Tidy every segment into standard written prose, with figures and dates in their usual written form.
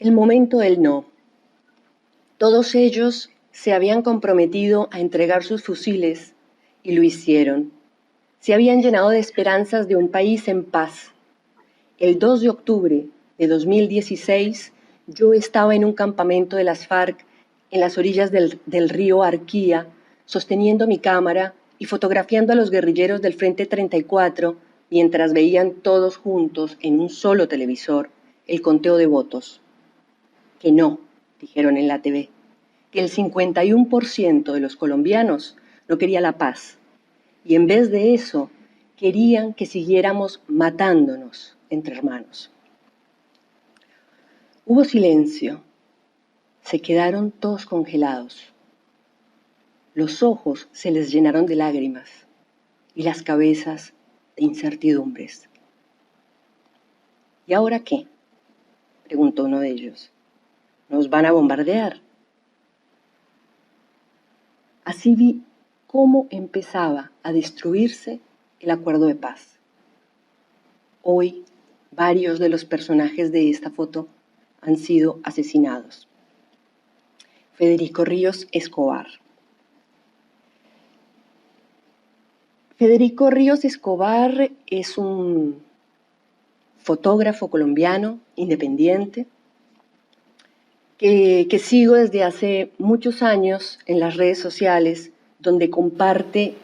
El momento del no. Todos ellos se habían comprometido a entregar sus fusiles y lo hicieron. Se habían llenado de esperanzas de un país en paz. El 2 de octubre de 2016, yo estaba en un campamento de las FARC en las orillas del río Arquía, sosteniendo mi cámara y fotografiando a los guerrilleros del Frente 34 mientras veían todos juntos en un solo televisor el conteo de votos. Que no, dijeron en la TV, que el 51% de los colombianos no quería la paz y en vez de eso querían que siguiéramos matándonos entre hermanos. Hubo silencio, se quedaron todos congelados. Los ojos se les llenaron de lágrimas y las cabezas de incertidumbres. ¿Y ahora qué?, preguntó uno de ellos. ¿Nos van a bombardear? Así vi cómo empezaba a destruirse el acuerdo de paz. Hoy, varios de los personajes de esta foto han sido asesinados. Federico Ríos Escobar. Federico Ríos Escobar es un fotógrafo colombiano independiente que sigo desde hace muchos años en las redes sociales, donde comparte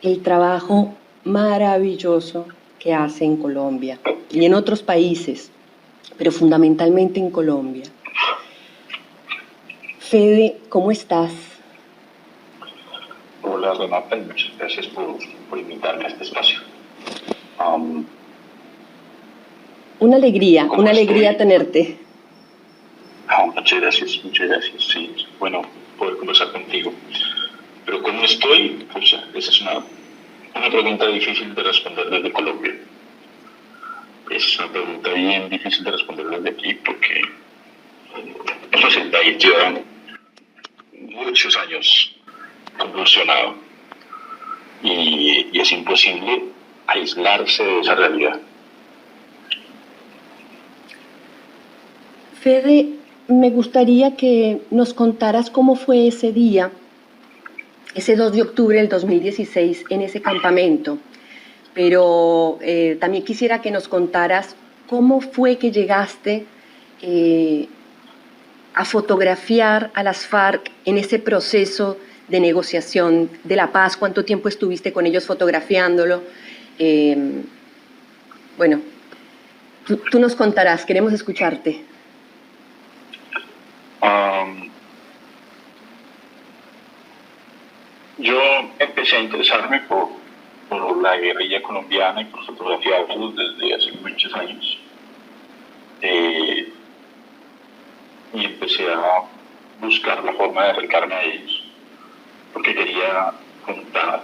el trabajo maravilloso que hace en Colombia y en otros países, pero fundamentalmente en Colombia. Fede, ¿cómo estás? Hola Renata, y muchas gracias por invitarme a este espacio. Una alegría tenerte. Muchas gracias, sí, bueno poder conversar contigo. Pero ¿cómo estoy? Pues esa es una pregunta difícil de responder desde Colombia. Es una pregunta bien difícil de responder desde aquí porque pues el país lleva muchos años convulsionado y es imposible aislarse de esa realidad. Fede, me gustaría que nos contaras cómo fue ese día, ese 2 de octubre del 2016, en ese campamento. Pero también quisiera que nos contaras cómo fue que llegaste a fotografiar a las FARC en ese proceso de negociación de la paz. ¿Cuánto tiempo estuviste con ellos fotografiándolo? Bueno, tú nos contarás, queremos escucharte. Yo empecé a interesarme por la guerrilla colombiana y por fotografiarlos desde hace muchos años. Y empecé a buscar la forma de acercarme a ellos, porque quería contar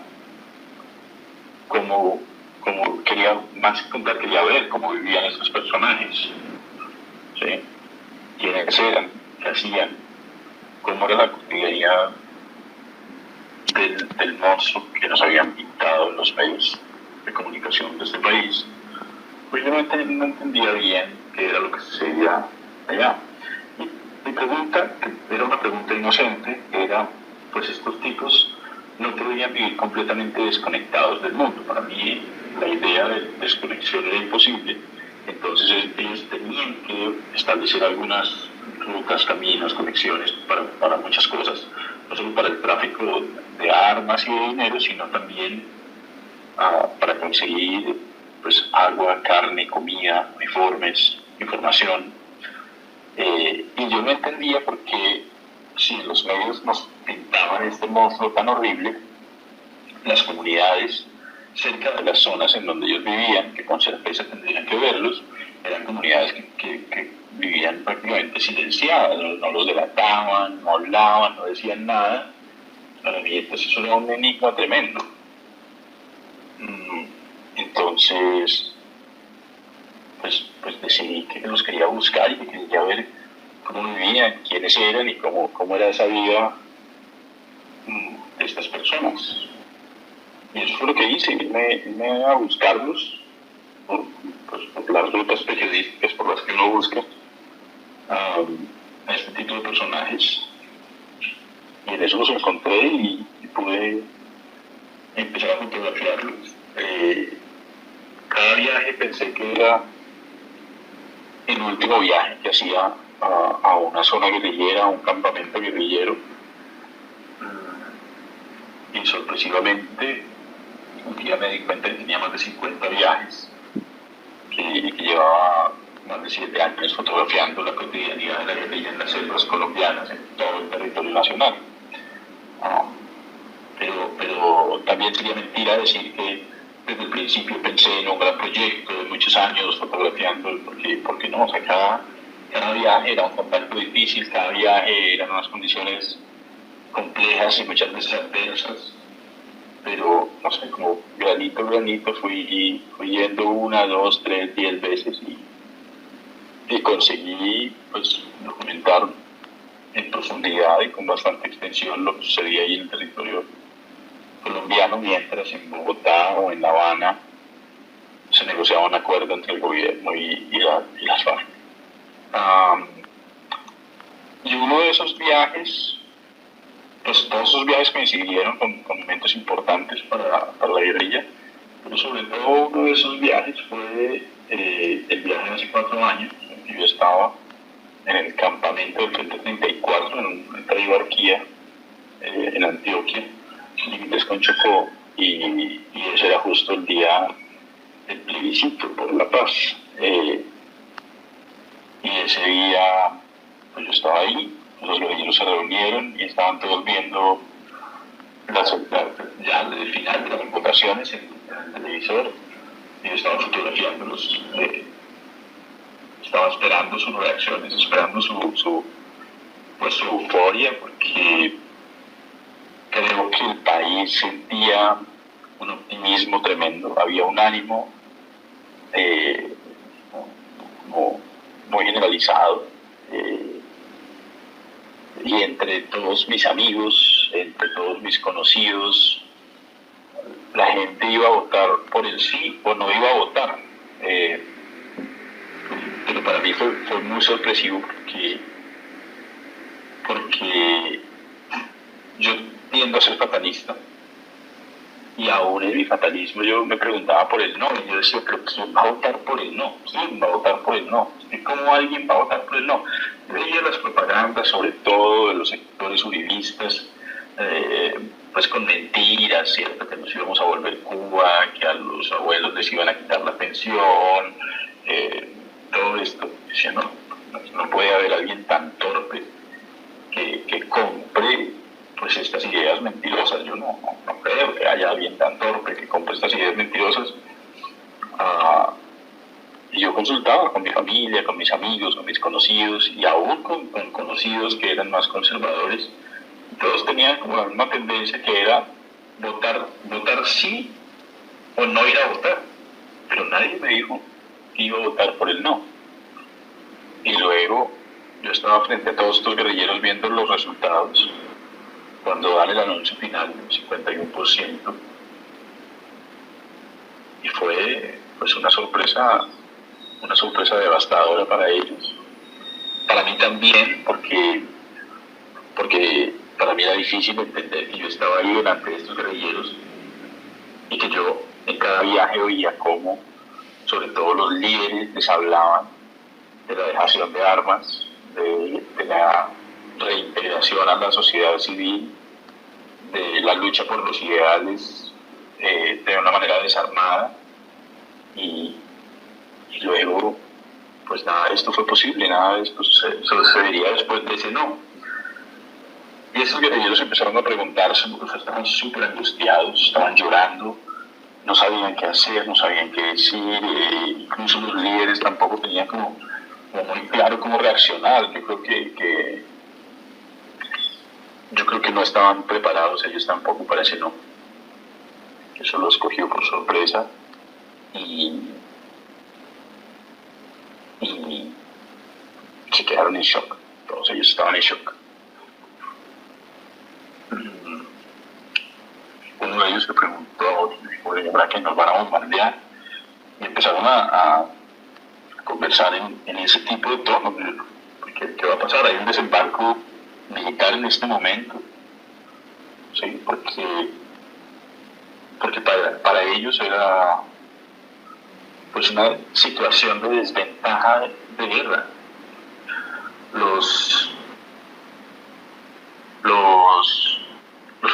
quería ver cómo vivían estos personajes, ¿sí? Quiénes eran, qué hacían, cómo era la cotidianidad del monstruo que nos habían pintado en los medios de comunicación de este país. Pues yo no entendía bien qué era lo que sucedía allá. Y mi pregunta, que era una pregunta inocente, era, pues estos tipos no podían vivir completamente desconectados del mundo. Para mí la idea de desconexión era imposible. Entonces ellos tenían que establecer algunas rutas, caminos, conexiones para muchas cosas, no solo para el tráfico de armas y de dinero, sino también para conseguir pues agua, carne, comida, uniformes, información. Y yo no entendía por qué, si los medios nos pintaban este monstruo tan horrible, las comunidades cerca de las zonas en donde ellos vivían, que con certeza tendrían que verlos, eran comunidades que vivían prácticamente silenciadas, no los delataban, no hablaban, no decían nada. Para mí entonces eso era un enigma tremendo. Entonces pues decidí que los quería buscar y que quería ver cómo vivían, quiénes eran y cómo era esa vida de estas personas. Y eso fue lo que hice, irme a buscarlos por las rutas periodísticas por las que uno busca. a este tipo de personajes. Y en eso los encontré y pude empezar a fotografiarlos. Cada viaje pensé que era el último viaje que hacía a una zona guerrillera, a un campamento guerrillero. Y sorpresivamente, un día me di cuenta que tenía más de 50 viajes, que llevaba más de 7 años fotografiando la cotidianidad de la guerrilla en las selvas colombianas, en todo el territorio nacional. Pero también sería mentira decir que desde el principio pensé en un gran proyecto de muchos años fotografiando, porque no, o sea, cada viaje era un contacto difícil, cada viaje eran unas condiciones complejas y muchas veces adversas, pero no sé, como granito a granito fui yendo 1, 2, 3, 10 veces y conseguí pues documentar en profundidad y con bastante extensión lo que sucedía ahí en el territorio colombiano, mientras en Bogotá o en La Habana se negociaba un acuerdo entre el gobierno y las FARC. Y uno de esos viajes, pues todos esos viajes coincidieron con momentos importantes para la guerrilla, pero sobre todo uno de esos viajes fue el viaje de hace 4 años, en que yo estaba en el campamento del Frente 34, en Taibarquía, en Antioquia, límites con Chocó, y ese era justo el día del plebiscito por la paz. Y ese día, pues yo estaba ahí, los guerrilleros se reunieron y estaban todos viendo ya el final de las votaciones en el televisor, y yo estaba fotografiándolos. Estaba esperando sus reacciones, esperando su euforia, porque creo que el país sentía un optimismo tremendo, había un ánimo muy generalizado, y entre todos mis amigos, entre todos mis conocidos, la gente iba a votar por el sí o no iba a votar. Pero para mí fue muy sorpresivo porque yo tiendo a ser fatalista, y aún en mi fatalismo yo me preguntaba por el no, y yo decía, pero ¿quién va a votar por el no? ¿Quién va a votar por el no? ¿Cómo alguien va a votar por el no? Veía las propagandas, sobre todo de los sectores uribistas, pues con mentiras, ¿cierto? Que nos íbamos a volver Cuba, que a los abuelos les iban a quitar la pensión, todo esto. Decía, no puede haber alguien tan torpe que compre pues estas ideas mentirosas. Yo no creo que haya alguien tan torpe que compre estas ideas mentirosas. Y yo consultaba con mi familia, con mis amigos, con mis conocidos, y aún con conocidos que eran más conservadores. Todos tenían como la misma tendencia, que era votar sí o no ir a votar. Pero nadie me dijo que iba a votar por el no. Y luego yo estaba frente a todos estos guerrilleros viendo los resultados, cuando dan el anuncio final del 51%, y fue pues una sorpresa devastadora para ellos. Para mí también, porque para mí era difícil entender que yo estaba ahí delante de estos guerrilleros, y que yo en cada viaje oía cómo, sobre todo los líderes, les hablaban de la dejación de armas, de la reintegración a la sociedad civil, de la lucha por los ideales de una manera desarmada, y luego pues nada de esto fue posible, nada de esto sucedería después de ese no. Y esos guerrilleros empezaron a preguntarse, porque estaban súper angustiados, estaban llorando, no sabían qué hacer, no sabían qué decir, incluso los líderes tampoco tenían como muy claro cómo reaccionar. Yo creo que no estaban preparados ellos tampoco para ese no. Eso los cogió por sorpresa, y se quedaron en shock. Todos ellos estaban en shock. Uno de ellos se preguntó a otro, ¿para qué nos van a bombardear? Y empezaron a conversar en ese tipo de tono, porque ¿qué va a pasar? Hay un desembarco militar en este momento, ¿sí? Porque para ellos era pues una situación de desventaja de guerra. Los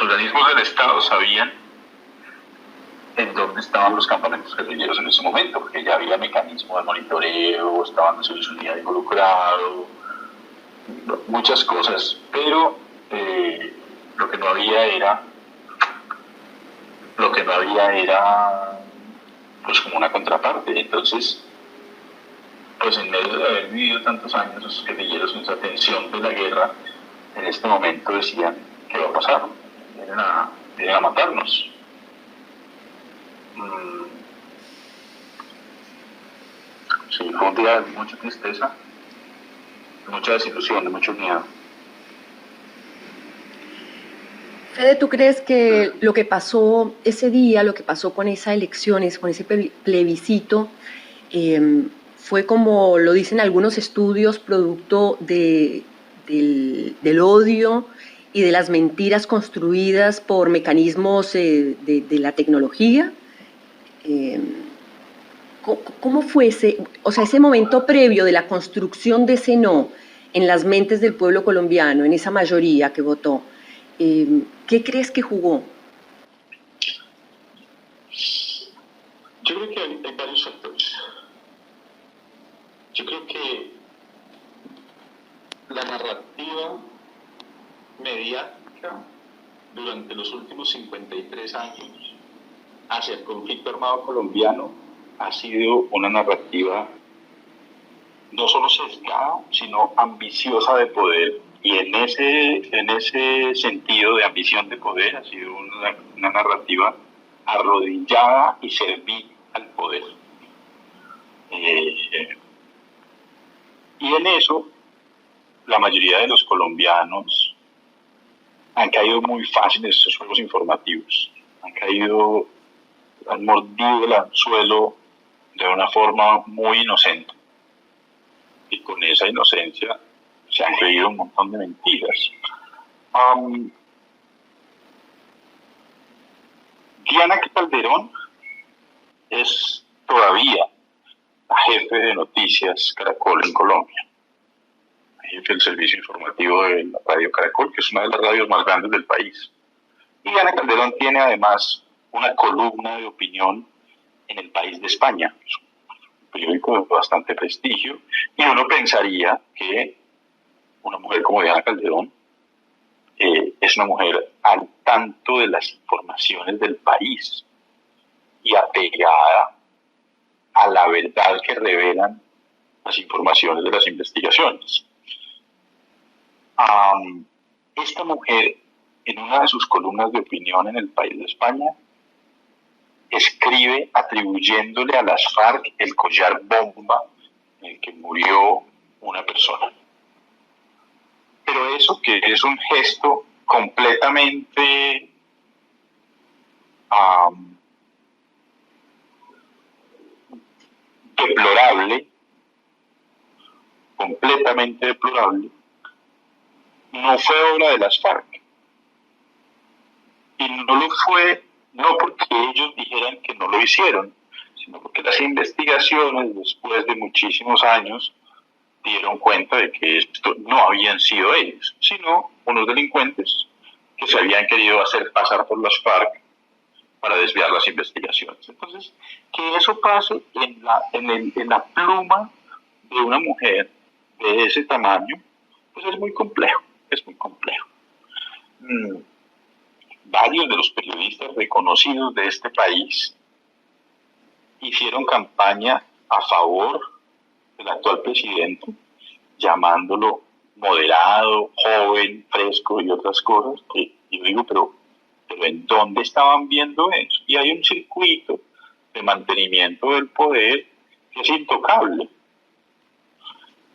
organismos del Estado sabían en dónde estaban los campamentos guerrilleros en ese momento, porque ya había mecanismos de monitoreo, estaban Naciones Unidas involucrado, muchas cosas, pero lo que no había era pues como una contraparte. Entonces, pues en medio de haber vivido tantos años los guerrilleros en esa tensión de la guerra, en este momento decían, ¿qué va a pasar? Vienen a matarnos. Sí, fue un día de mucha tristeza, de mucha desilusión, de mucho miedo. Fede, ¿tú crees que lo que pasó ese día, lo que pasó con esas elecciones, con ese plebiscito, fue, como lo dicen algunos estudios, producto del odio y de las mentiras construidas por mecanismos de la tecnología? ¿Cómo fue ese momento previo de la construcción de ese no en las mentes del pueblo colombiano, en esa mayoría que votó? ¿Qué crees que jugó? Yo creo que hay varios factores. Yo creo que la narrativa mediática durante los últimos 53 años hacia el conflicto armado colombiano ha sido una narrativa no solo sesgada, sino ambiciosa de poder. Y en ese sentido de ambición de poder ha sido una narrativa arrodillada y servil al poder. Y en eso, la mayoría de los colombianos han caído muy fácil en esos juegos informativos. Han mordido el anzuelo de una forma muy inocente. Y con esa inocencia se han creído un montón de mentiras. Diana Calderón es todavía la jefe de noticias Caracol en Colombia, jefe del servicio informativo de la radio Caracol, que es una de las radios más grandes del país. Y Diana Calderón tiene además una columna de opinión en El País de España, es un periódico de bastante prestigio, y uno pensaría que una mujer como Diana Calderón es una mujer al tanto de las informaciones del país y apegada a la verdad que revelan las informaciones de las investigaciones. Esta mujer, en una de sus columnas de opinión en El País de España, escribe atribuyéndole a las FARC el collar bomba en el que murió una persona. Pero eso, que es un gesto completamente deplorable, no fue obra de las FARC. Y no lo fue, no porque ellos dijeran que no lo hicieron, sino porque las investigaciones, después de muchísimos años, dieron cuenta de que esto no habían sido ellos, sino unos delincuentes que se habían querido hacer pasar por las FARC para desviar las investigaciones. Entonces, que eso pase en la pluma de una mujer de ese tamaño, pues es muy complejo, Varios de los periodistas reconocidos de este país hicieron campaña a favor del actual presidente, llamándolo moderado, joven, fresco y otras cosas, que yo digo, pero ¿en dónde estaban viendo eso? Y hay un circuito de mantenimiento del poder que es intocable.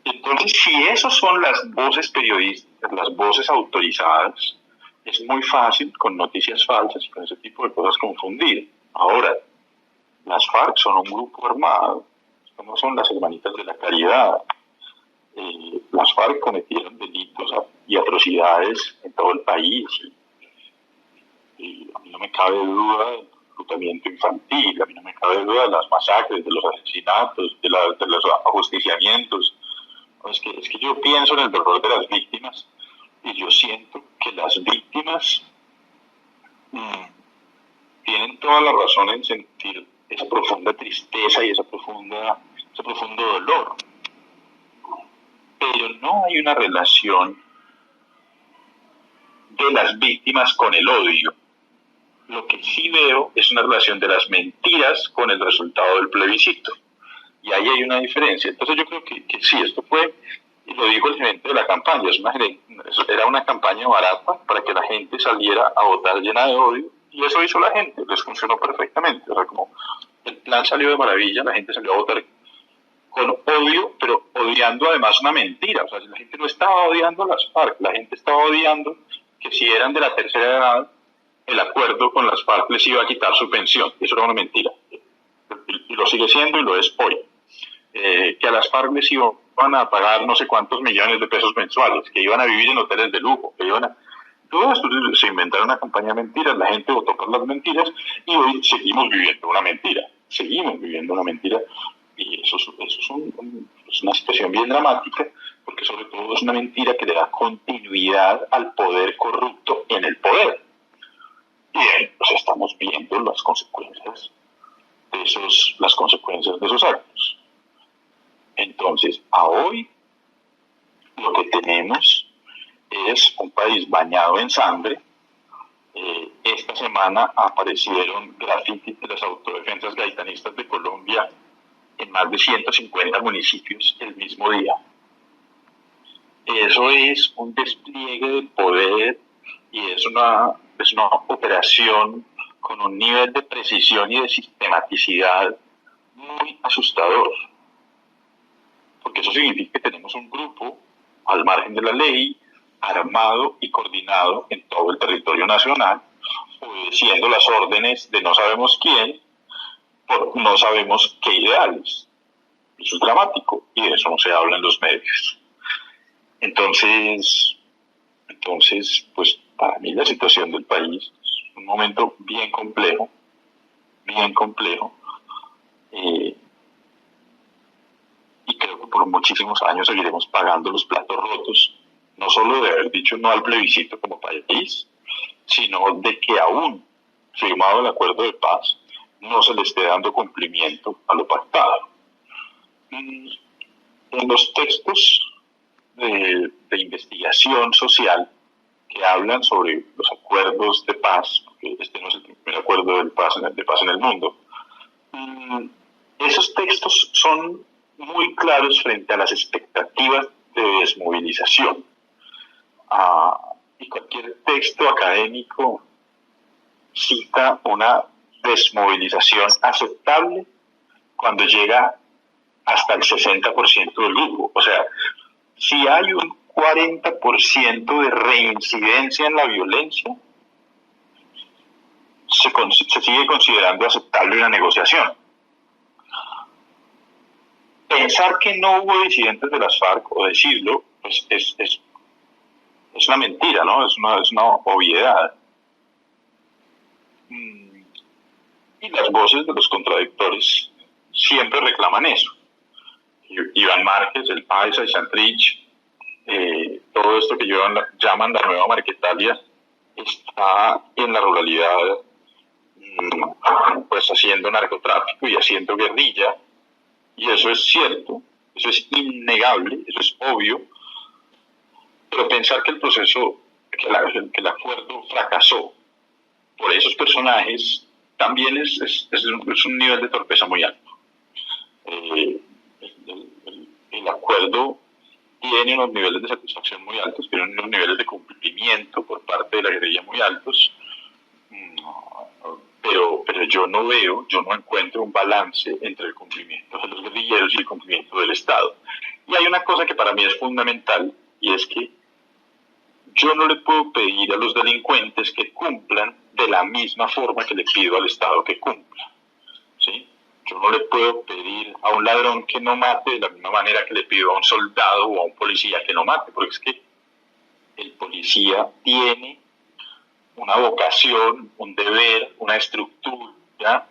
Entonces, si esas son las voces periodísticas, las voces autorizadas, es muy fácil con noticias falsas y con ese tipo de cosas confundir. Ahora, las FARC son un grupo armado, no son las hermanitas de la caridad. Las FARC cometieron delitos y atrocidades en todo el país. Y a mí no me cabe duda del reclutamiento infantil, a mí no me cabe duda de las masacres, de los asesinatos, de los ajusticiamientos. Es que yo pienso en el dolor de las víctimas y yo siento que las víctimas tienen toda la razón en sentir esa profunda tristeza y ese profundo dolor. Pero no hay una relación de las víctimas con el odio. Lo que sí veo es una relación de las mentiras con el resultado del plebiscito. Y ahí hay una diferencia. Entonces yo creo que sí, esto fue, y lo dijo el gerente de la campaña, era una campaña barata para que la gente saliera a votar llena de odio, y eso hizo la gente, les funcionó perfectamente. O sea, como el plan salió de maravilla, la gente salió a votar con odio, pero odiando además una mentira. O sea, la gente no estaba odiando a las FARC, la gente estaba odiando que si eran de la tercera edad, el acuerdo con las FARC les iba a quitar su pensión. Eso era una mentira. Y lo sigue siendo y lo es hoy. Que a las FARC les iban a pagar no sé cuántos millones de pesos mensuales, que iban a vivir en hoteles de lujo, que iban a... Todo esto se inventaron una campaña de mentiras, la gente votó por las mentiras y hoy seguimos viviendo una mentira. Y eso es una situación bien dramática, porque sobre todo es una mentira que le da continuidad al poder corrupto en el poder. Y pues estamos viendo las consecuencias de esos actos. Entonces, a hoy lo que tenemos es un país bañado en sangre. Esta semana aparecieron grafitis de las autodefensas gaitanistas de Colombia en más de 150 municipios el mismo día. Eso es un despliegue de poder y es una operación con un nivel de precisión y de sistematicidad muy asustador. Porque eso significa que tenemos un grupo al margen de la ley, armado y coordinado en todo el territorio nacional, obedeciendo las órdenes de no sabemos quién, por no sabemos qué ideales. Eso es dramático y de eso no se habla en los medios. Entonces, pues para mí la situación del país es un momento bien complejo. Y creo que por muchísimos años seguiremos pagando los platos rotos, no solo de haber dicho no al plebiscito como país, sino de que aún, firmado el acuerdo de paz, no se le esté dando cumplimiento a lo pactado. En los textos de investigación social que hablan sobre los acuerdos de paz, porque este no es el primer acuerdo de paz en el mundo, esos textos son muy claros frente a las expectativas de desmovilización. Y cualquier texto académico cita una desmovilización aceptable cuando llega hasta el 60% del grupo. O sea, si hay un 40% de reincidencia en la violencia, se sigue considerando aceptable una negociación. Pensar que no hubo disidentes de las FARC o decirlo, pues es una mentira, ¿no? Es una obviedad. Y las voces de los contradictores siempre reclaman eso. Iván Márquez, el Paisa y Santrich, todo esto que llaman la nueva Marquetalia, está en la ruralidad pues haciendo narcotráfico y haciendo guerrilla, y eso es cierto, eso es innegable, eso es obvio, pero pensar que el proceso, que el acuerdo fracasó por esos personajes también es un nivel de torpeza muy alto. El acuerdo tiene unos niveles de satisfacción muy altos, tiene unos niveles de cumplimiento por parte de la guerrilla muy altos, pero yo no encuentro un balance entre el cumplimiento de los guerrilleros y el cumplimiento del Estado. Y hay una cosa que para mí es fundamental, y es que yo no le puedo pedir a los delincuentes que cumplan de la misma forma que le pido al Estado que cumpla, ¿sí? Yo no le puedo pedir a un ladrón que no mate de la misma manera que le pido a un soldado o a un policía que no mate, porque es que el policía tiene una vocación, un deber, una estructura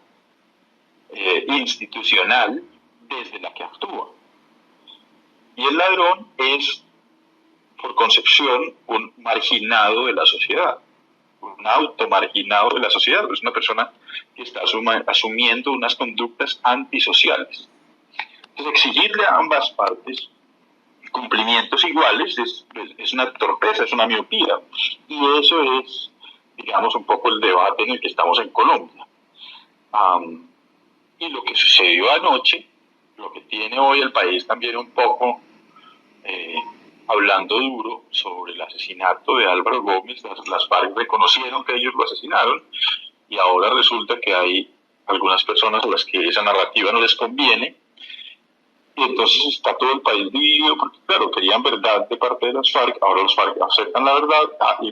institucional desde la que actúa. Y el ladrón es, por concepción, un marginado de la sociedad, un automarginado de la sociedad, es una persona que está asumiendo unas conductas antisociales. Entonces, exigirle a ambas partes cumplimientos iguales es una torpeza, es una miopía. Y eso es, digamos, un poco el debate en el que estamos en Colombia. Y lo que sucedió anoche, lo que tiene hoy el país también un poco hablando duro sobre el asesinato de Álvaro Gómez, las FARC reconocieron que ellos lo asesinaron y ahora resulta que hay algunas personas a las que esa narrativa no les conviene y entonces está todo el país dividido porque claro, querían verdad de parte de las FARC, ahora los FARC aceptan la verdad,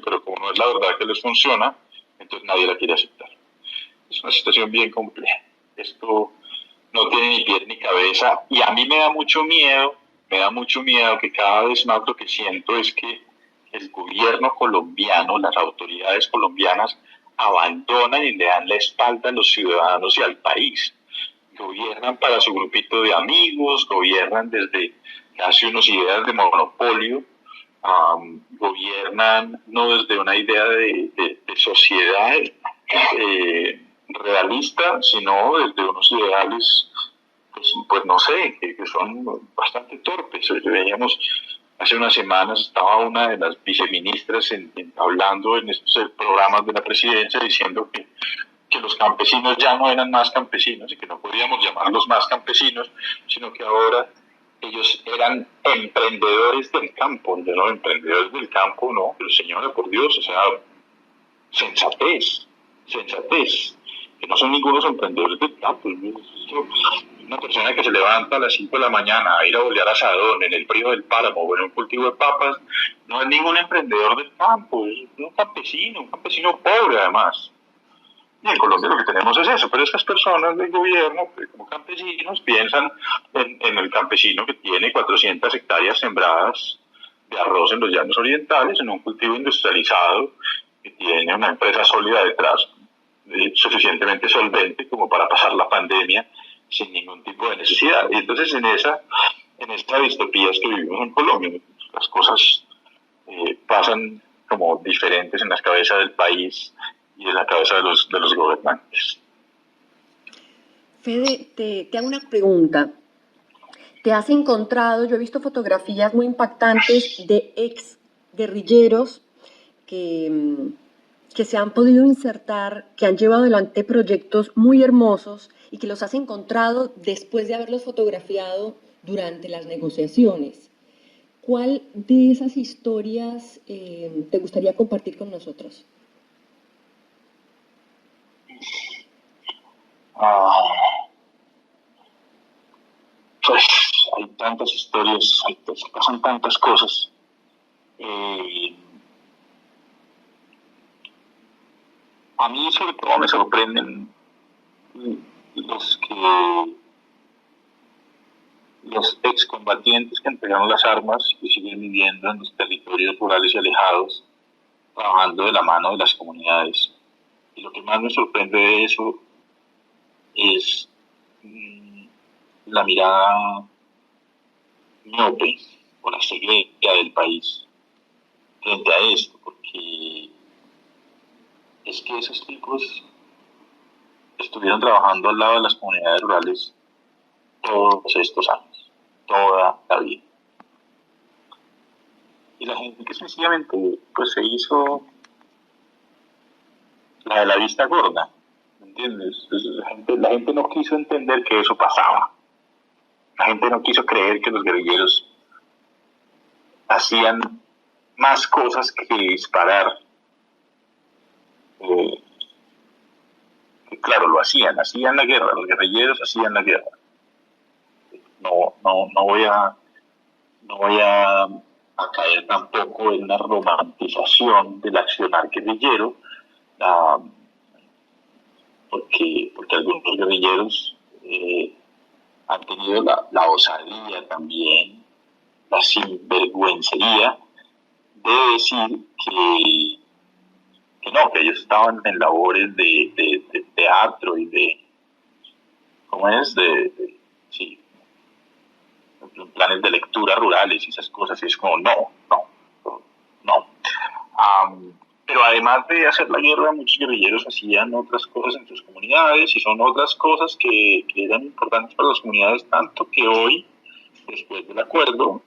pero como no es la verdad que les funciona, entonces nadie la quiere aceptar. Es una situación bien compleja. Esto no tiene ni pie ni cabeza y a mí me da mucho miedo que cada vez más lo que siento es que el gobierno colombiano, las autoridades colombianas abandonan y le dan la espalda a los ciudadanos y al país. Gobiernan para su grupito de amigos, gobiernan desde casi unas ideas de monopolio, gobiernan no desde una idea de sociedad realista, sino desde unos ideales pues no sé, que son bastante torpes. Veíamos hace unas semanas, estaba una de las viceministras hablando en estos programas de la presidencia diciendo que los campesinos ya no eran más campesinos y que no podíamos llamarlos más campesinos, sino que ahora ellos eran emprendedores del campo. Yo no, emprendedores del campo no, pero señora, por Dios, o sea, sensatez, que no son ningunos emprendedores del campo. Una persona que se levanta a las 5 de la mañana a ir a bolear asadón en el frío del páramo o en un cultivo de papas, no es ningún emprendedor del campo, es un campesino pobre además. Y en Colombia lo que tenemos es eso, pero estas personas del gobierno, como campesinos, piensan en el campesino que tiene 400 hectáreas sembradas de arroz en los llanos orientales, en un cultivo industrializado, que tiene una empresa sólida detrás, suficientemente solvente como para pasar la pandemia sin ningún tipo de necesidad. Y entonces en esta distopía que vivimos en Colombia, las cosas pasan como diferentes en la cabeza del país y en la cabeza de los gobernantes. Fede, te hago una pregunta. ¿Te has encontrado, yo he visto fotografías muy impactantes de ex guerrilleros que se han podido insertar, que han llevado adelante proyectos muy hermosos y que los has encontrado después de haberlos fotografiado durante las negociaciones? ¿Cuál de esas historias te gustaría compartir con nosotros? Pues hay tantas historias, pasan tantas cosas. A mí sobre todo me sorprenden los excombatientes que entregaron las armas y siguen viviendo en los territorios rurales y alejados, trabajando de la mano de las comunidades. Y lo que más me sorprende de eso es la mirada miope o la ceguera del país frente a esto, porque es que esos tipos estuvieron trabajando al lado de las comunidades rurales todos estos años, toda la vida. Y la gente que sencillamente pues se hizo la de la vista gorda, ¿me entiendes? La gente no quiso entender que eso pasaba. La gente no quiso creer que los guerrilleros hacían más cosas que disparar. Que claro, lo hacían la guerra, los guerrilleros hacían la guerra. No voy a caer tampoco en una romantización del accionar guerrillero, porque algunos guerrilleros eh, han tenido la osadía también, la sinvergüencería de decir que no, que ellos estaban en labores de teatro y de, ¿cómo es? Sí, en planes de lectura rurales y esas cosas, y es como, no. Pero además de hacer la guerra, muchos guerrilleros hacían otras cosas en sus comunidades y son otras cosas que eran importantes para las comunidades, tanto que hoy, después del acuerdo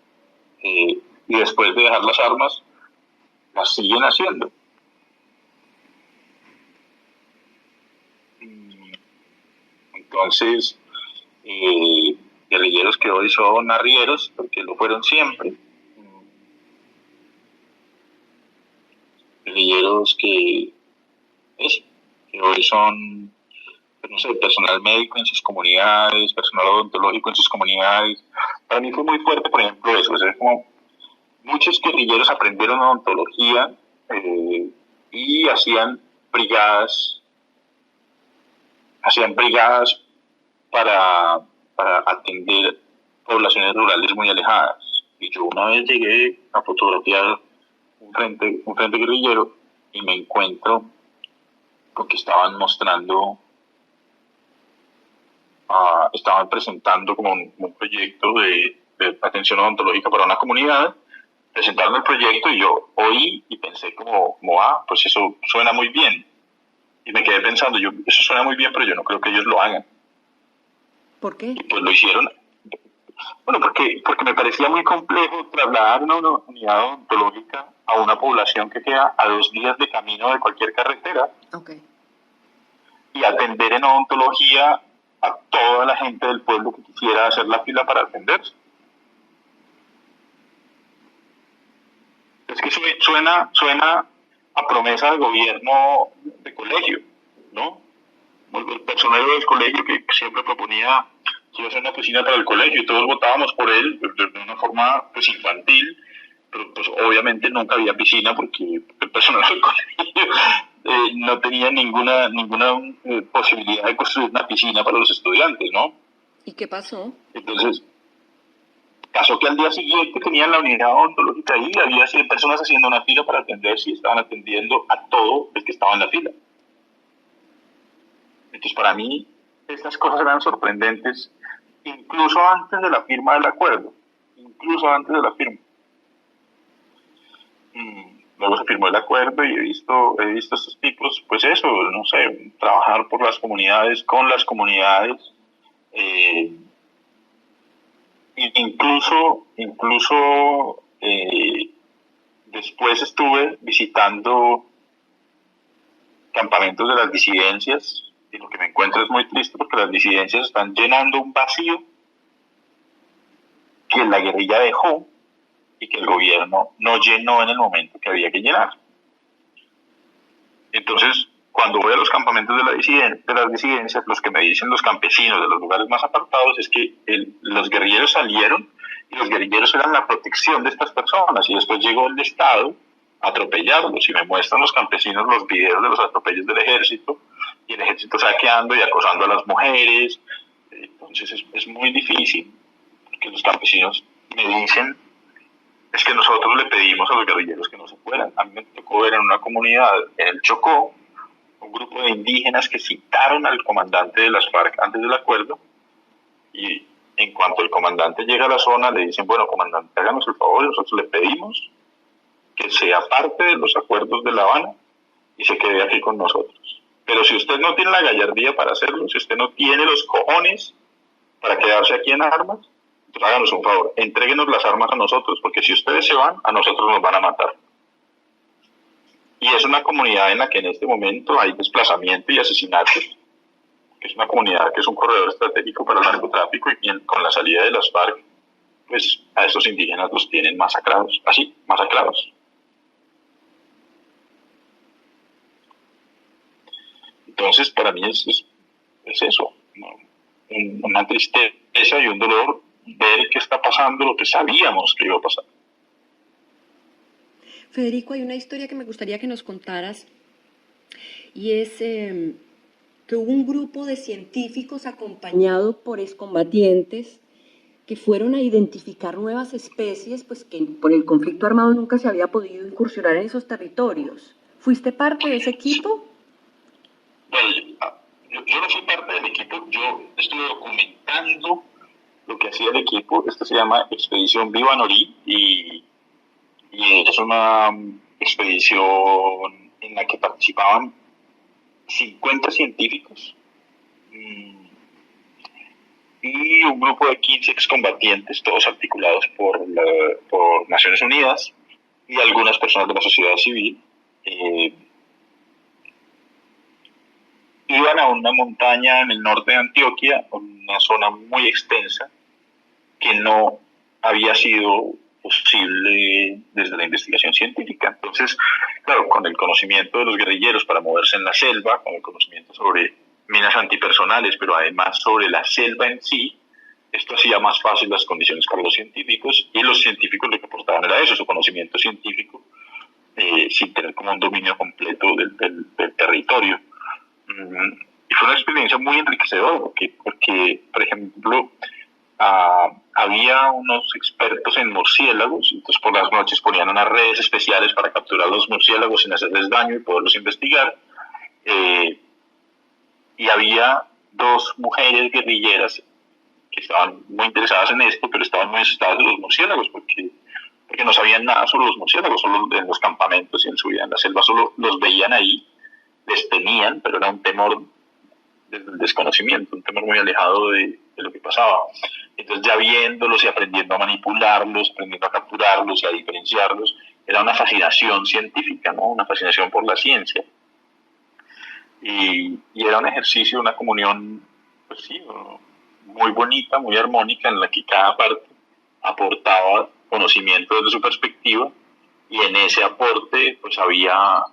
y después de dejar las armas, las siguen haciendo. Entonces, guerrilleros que hoy son arrieros, porque lo fueron siempre. Guerrilleros que hoy son, no sé, personal médico en sus comunidades, personal odontológico en sus comunidades. Para mí fue muy fuerte, por ejemplo, eso. O sea, como muchos guerrilleros aprendieron odontología y hacían brigadas para atender poblaciones rurales muy alejadas. Y yo una vez llegué a fotografiar un frente guerrillero y me encuentro con que estaban mostrando, estaban presentando como un proyecto de atención odontológica para una comunidad. Presentaron el proyecto y yo oí y pensé como pues eso suena muy bien. Y me quedé pensando, eso suena muy bien, pero yo no creo que ellos lo hagan. ¿Por qué? Y pues lo hicieron. Bueno, porque me parecía muy complejo trasladar una unidad odontológica a una población que queda a 2 días de camino de cualquier carretera. Okay. Y atender en odontología a toda la gente del pueblo que quisiera hacer la fila para atenderse. Es que suena a promesa de gobierno de colegio, ¿no? El personero del colegio que siempre proponía que iba a ser una oficina para el colegio y todos votábamos por él de una forma pues infantil, pero pues obviamente nunca había piscina porque el personal del colegio no tenía ninguna posibilidad de construir una piscina para los estudiantes, ¿no? ¿Y qué pasó? Entonces, pasó que al día siguiente tenían la unidad odontológica ahí, había 100 personas haciendo una fila para atender si estaban atendiendo a todo el que estaba en la fila. Entonces, para mí, estas cosas eran sorprendentes, incluso antes de la firma del acuerdo. Luego se firmó el acuerdo y he visto a estos tipos, pues eso, no sé, trabajar por las comunidades, con las comunidades. Incluso después estuve visitando campamentos de las disidencias y lo que me encuentro es muy triste porque las disidencias están llenando un vacío que la guerrilla dejó y que el gobierno no llenó en el momento que había que llenar. Entonces, cuando voy a los campamentos de las disidencias, los que me dicen los campesinos de los lugares más apartados es que los guerrilleros salieron y los guerrilleros eran la protección de estas personas y después llegó el Estado a atropellarlos y me muestran los campesinos los videos de los atropellos del ejército y el ejército saqueando y acosando a las mujeres. Entonces es muy difícil porque los campesinos me dicen es que nosotros le pedimos a los guerrilleros que no se fueran. A mí me tocó ver en una comunidad en el Chocó un grupo de indígenas que citaron al comandante de las FARC antes del acuerdo y en cuanto el comandante llega a la zona le dicen, bueno, comandante, háganos el favor, nosotros le pedimos que sea parte de los acuerdos de La Habana y se quede aquí con nosotros. Pero si usted no tiene la gallardía para hacerlo, si usted no tiene los cojones para quedarse aquí en armas, pues háganos un favor, entréguenos las armas a nosotros, porque si ustedes se van, a nosotros nos van a matar. Y es una comunidad en la que en este momento hay desplazamiento y asesinatos, que es una comunidad que es un corredor estratégico para el narcotráfico y con la salida de las FARC, pues a estos indígenas los tienen masacrados, así, masacrados. Entonces, para mí es eso, ¿no? Una tristeza y un dolor ver qué está pasando, lo que sabíamos que iba a pasar. Federico, hay una historia que me gustaría que nos contaras y es que hubo un grupo de científicos acompañado por excombatientes que fueron a identificar nuevas especies, pues que por el conflicto armado nunca se había podido incursionar en esos territorios. ¿Fuiste parte de ese equipo? Bueno, yo no fui parte del equipo, yo estuve documentando lo que hacía el equipo. Esto se llama Expedición Viva Norí y es una expedición en la que participaban 50 científicos y un grupo de 15 excombatientes, todos articulados por Naciones Unidas y algunas personas de la sociedad civil. Iban a una montaña en el norte de Antioquia, una zona muy extensa, que no había sido posible desde la investigación científica. Entonces, claro, con el conocimiento de los guerrilleros para moverse en la selva, con el conocimiento sobre minas antipersonales, pero además sobre la selva en sí, esto hacía más fácil las condiciones para los científicos, y los científicos lo que aportaban era eso, su conocimiento científico, sin tener como un dominio completo del territorio. Y fue una experiencia muy enriquecedora, porque por ejemplo, había unos expertos en murciélagos, entonces por las noches ponían unas redes especiales para capturar los murciélagos sin hacerles daño y poderlos investigar. Y había dos mujeres guerrilleras que estaban muy interesadas en esto, pero estaban muy asustadas de los murciélagos, porque no sabían nada sobre los murciélagos, solo en los campamentos y en su vida en la selva, solo los veían ahí, les temían, pero era un temor desde el desconocimiento, un temor muy alejado de lo que pasaba. Entonces, ya viéndolos y aprendiendo a manipularlos, aprendiendo a capturarlos y a diferenciarlos, era una fascinación científica, ¿no? Una fascinación por la ciencia. Y era un ejercicio, una comunión, pues sí, muy bonita, muy armónica, en la que cada parte aportaba conocimiento desde su perspectiva, y en ese aporte pues había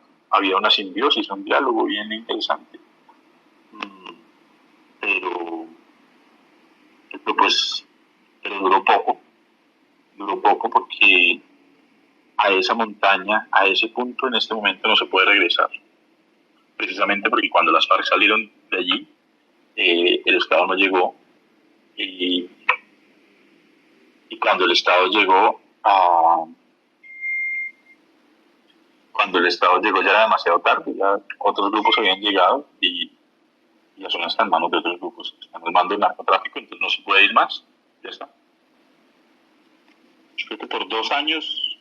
una simbiosis, un diálogo bien interesante. Pero duró poco porque a esa montaña, a ese punto en este momento no se puede regresar, precisamente porque cuando las FARC salieron de allí, el Estado no llegó, y cuando el Estado llegó ya era demasiado tarde, ya otros grupos habían llegado y la zona está en manos de otros grupos, están en manos del narcotráfico, entonces no se puede ir más, ya está. Yo creo que por 2 años,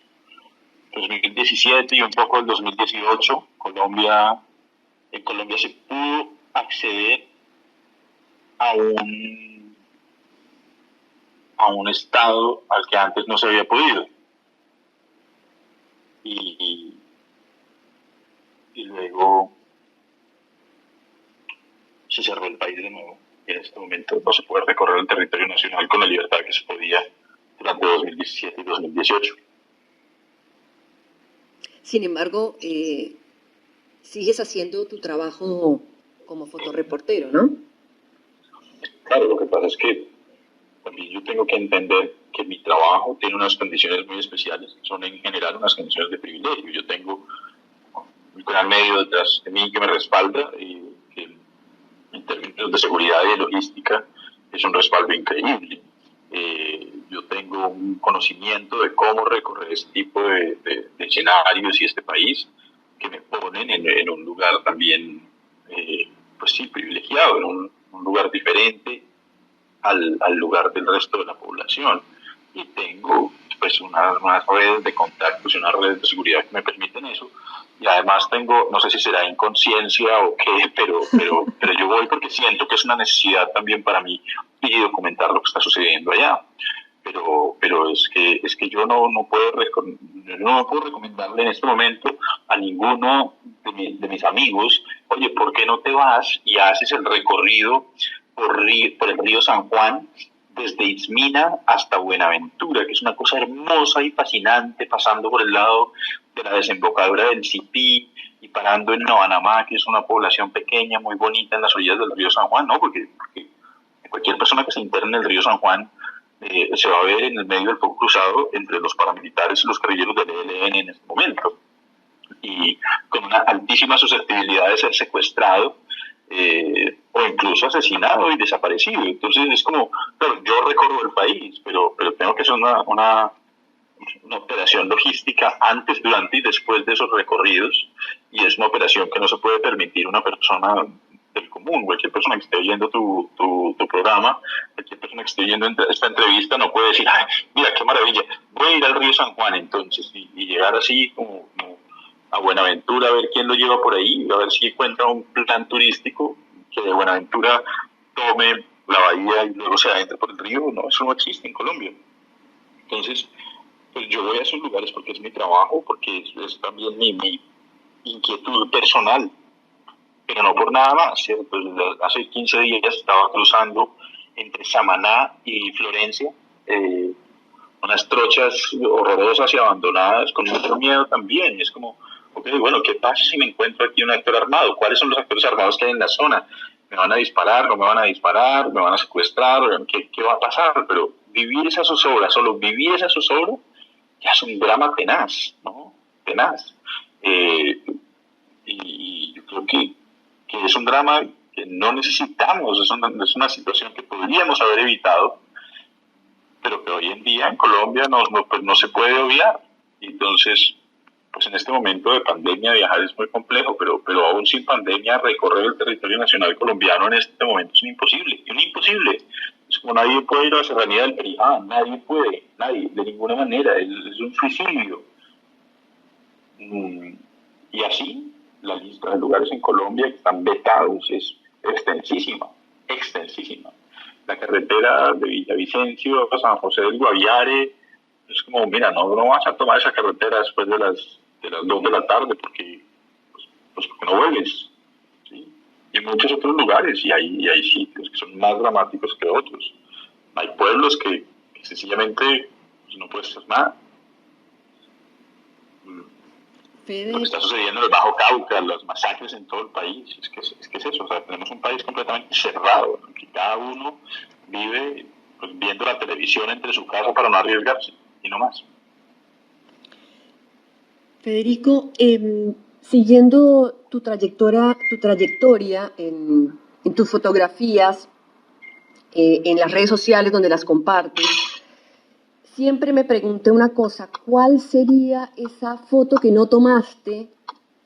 2017 y un poco el 2018, en Colombia se pudo acceder a un estado al que antes no se había podido. Y luego se cerró el país de nuevo. Y en este momento no se puede recorrer el territorio nacional con la libertad que se podía durante 2017 y 2018. Sin embargo, sigues haciendo tu trabajo como fotoreportero, ¿no? Claro, lo que pasa es que también yo tengo que entender que mi trabajo tiene unas condiciones muy especiales, que son en general unas condiciones de privilegio. Yo tengo un gran medio detrás de mí que me respalda, y que en términos de seguridad y de logística es un respaldo increíble. Yo tengo un conocimiento de cómo recorrer este tipo de escenarios y este país, que me ponen en un lugar también, pues sí, privilegiado, en un lugar diferente al lugar del resto de la población. Y tengo pues unas redes de contactos y unas redes de seguridad que me permiten eso. Y además tengo, no sé si será inconsciencia o qué, pero yo voy porque siento que es una necesidad también para mí y documentar lo que está sucediendo allá. Pero es que yo no puedo recomendarle en este momento a ninguno de mis amigos, oye, ¿por qué no te vas y haces el recorrido por el río San Juan desde Itzmina hasta Buenaventura, que es una cosa hermosa y fascinante, pasando por el lado de la desembocadura del Cipí y parando en Navanamá, que es una población pequeña, muy bonita en las orillas del río San Juan, ¿no? Porque cualquier persona que se interne en el río San Juan se va a ver en el medio del fuego cruzado entre los paramilitares y los guerrilleros del ELN en este momento, y con una altísima susceptibilidad de ser secuestrado o incluso asesinado y desaparecido. Entonces es como, claro, yo recorro el país, pero tengo que hacer una operación logística antes, durante y después de esos recorridos, y es una operación que no se puede permitir una persona del común. Cualquier persona que esté oyendo tu programa, cualquier persona que esté oyendo esta entrevista no puede decir, ay, mira qué maravilla, voy a ir al río San Juan entonces, y llegar así como a Buenaventura, a ver quién lo lleva por ahí, a ver si encuentra un plan turístico que de Buenaventura tome la bahía y luego se adentre por el río. No, eso no existe en Colombia. Entonces, pues yo voy a esos lugares porque es mi trabajo, porque es también mi inquietud personal, pero no por nada más, ¿cierto? Hace 15 días estaba cruzando entre Samaná y Florencia, unas trochas horrorosas y abandonadas, con mucho miedo también. Es como, ok, bueno, ¿qué pasa si me encuentro aquí un actor armado? ¿Cuáles son los actores armados que hay en la zona? ¿Me van a disparar? ¿No me van a disparar? ¿Me van a secuestrar? ¿Qué va a pasar? Pero vivir esa zozobra, solo vivir esa zozobra, ya es un drama tenaz, ¿no? Tenaz. Y yo creo que es un drama que no necesitamos, es una situación que podríamos haber evitado, pero que hoy en día en Colombia pues no se puede obviar. Entonces, pues en este momento de pandemia viajar es muy complejo, pero aún sin pandemia recorrer el territorio nacional colombiano en este momento es un imposible. Es como nadie puede ir a la serranía del Perijá, nadie puede, nadie, de ninguna manera, es un suicidio. Y así, la lista de lugares en Colombia que están vetados es extensísima, extensísima. La carretera de Villavicencio a San José del Guaviare, es como, mira, no vas a tomar esa carretera después de las 2 de la tarde porque no vuelves, ¿sí? Y muchos otros lugares, y hay sitios que son más dramáticos que otros. Hay pueblos que sencillamente pues, no puedes hacer nada. Fede. Lo que está sucediendo en el Bajo Cauca, las masacres en todo el país, es que es eso. O sea, tenemos un país completamente cerrado, en que cada uno vive pues, viendo la televisión entre su casa para no arriesgarse, y no más. Federico, siguiendo tu trayectoria en tus fotografías, en las redes sociales donde las compartes, siempre me pregunté una cosa: ¿cuál sería esa foto que no tomaste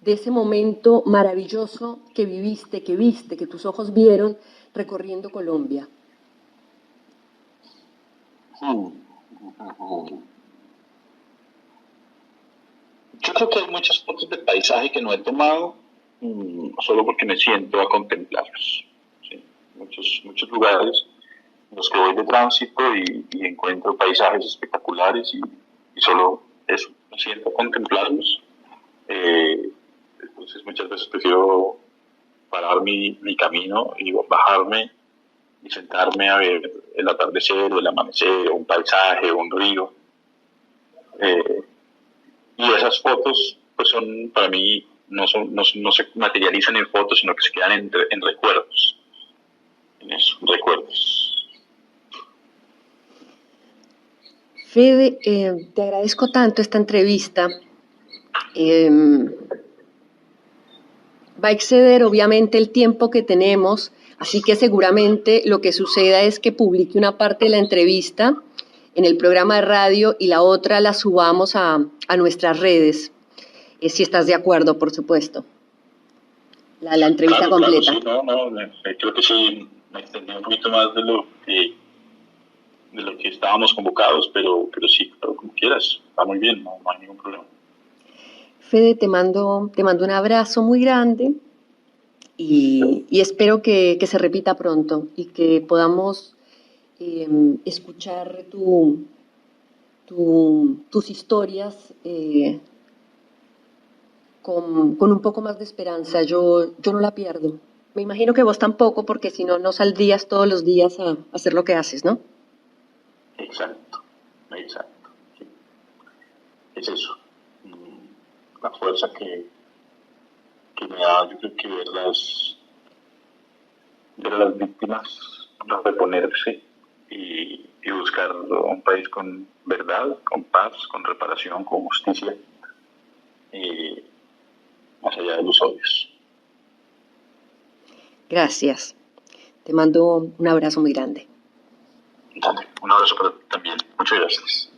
de ese momento maravilloso que viviste, que tus ojos vieron recorriendo Colombia? Yo creo que hay muchas fotos de paisaje que no he tomado solo porque me siento a contemplarlos. ¿Sí? Muchos lugares en los que voy de tránsito y encuentro paisajes espectaculares y solo eso, me siento a contemplarlos. Entonces muchas veces prefiero parar mi camino y bajarme y sentarme a ver el atardecer o el amanecer o un paisaje o un río. Y esas fotos, pues son, para mí, no se materializan en fotos, sino que se quedan en recuerdos. En eso, recuerdos. Fede, te agradezco tanto esta entrevista. Va a exceder obviamente el tiempo que tenemos, así que seguramente lo que suceda es que publique una parte de la entrevista en el programa de radio y la otra la subamos a nuestras redes, si estás de acuerdo, por supuesto. La entrevista claro, completa. Claro, sí, creo que sí, me extendí un poquito más de lo que estábamos convocados, pero sí, claro, como quieras, está muy bien, no hay ningún problema. Fede, te mando un abrazo muy grande y espero que se repita pronto y que podamos escuchar tus historias con un poco más de esperanza. Yo no la pierdo. Me imagino que vos tampoco, porque si no, no saldrías todos los días a hacer lo que haces, ¿no? Exacto. Sí. Es eso. La fuerza que me da, yo creo que ver a las víctimas reponerse y buscar un país con verdad, con paz, con reparación, con justicia, más allá de los odios. Gracias. Te mando un abrazo muy grande. Dale, un abrazo para ti también. Muchas gracias.